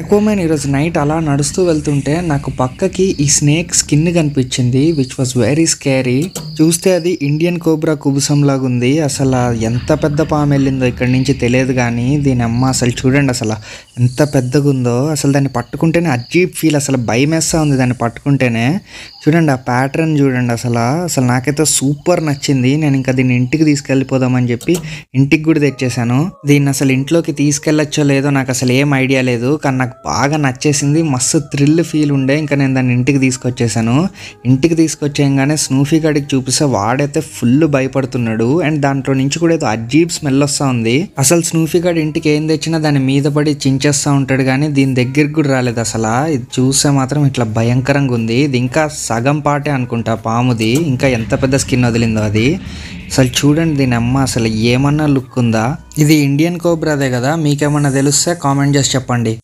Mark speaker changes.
Speaker 1: Aquaman ఈరోజు night అలా నడుస్తూ వెళ్తుంటే నాకు పక్కకి ఈ స్నేక్ స్కిన్ కనిపించింది, విచ్ వాజ్ వెరీ స్కేరీ. చూస్తే అది ఇండియన్ కోబ్రా కుబుసం లాగా ఉంది. అసలు ఎంత పెద్ద పాము వెళ్ళిందో ఇక్కడి నుంచి తెలియదు, కానీ దీని అమ్మ అసలు చూడండి అసలు ఎంత పెద్దగా ఉందో. అసలు దాన్ని పట్టుకుంటేనే అజీబ్ ఫీల్, అసలు భయం వేస్తూ ఉంది దాన్ని పట్టుకుంటేనే. చూడండి ఆ ప్యాటర్న్ చూడండి, అసలు నాకైతే సూపర్ నచ్చింది. నేను ఇంకా దీన్ని ఇంటికి తీసుకెళ్ళిపోదామని చెప్పి ఇంటికి కూడా తెచ్చేసాను. దీన్ని అసలు ఇంట్లోకి తీసుకెళ్ళచ్చో లేదో నాకు అసలు ఏం ఐడియా లేదు, కానీ నాకు బాగా నచ్చేసింది. మస్తు థ్రిల్ ఫీల్ ఉండే. ఇంకా నేను దాన్ని ఇంటికి తీసుకొచ్చేసాను. ఇంటికి తీసుకొచ్చేయగానే స్నూఫీ గడికి చూపిస్తే వాడైతే ఫుల్ భయపడుతున్నాడు. అండ్ దాంట్లో నుంచి కూడా ఏదో అజీబ్ స్మెల్ వస్తూ ఉంది. అసలు స్నూఫీ గడి ఇంటికి ఏం తెచ్చినా దాని మీద పడి చించేస్తూ ఉంటాడు, కానీ దీని దగ్గరికి కూడా రాలేదు. అసలు ఇది చూస్తే మాత్రం ఇట్లా భయంకరంగా ఉంది. ఇది ఇంకా సగం పాటే అనుకుంటా పాముది, ఇంకా ఎంత పెద్ద స్కిన్ వదిలిందో అది. అసలు చూడండి దీని అమ్మ అసలు ఏమన్నా లుక్ ఉందా. ఇది ఇండియన్ కోబ్రాదే కదా, మీకేమన్నా తెలిస్తే కామెంట్ చేసి చెప్పండి.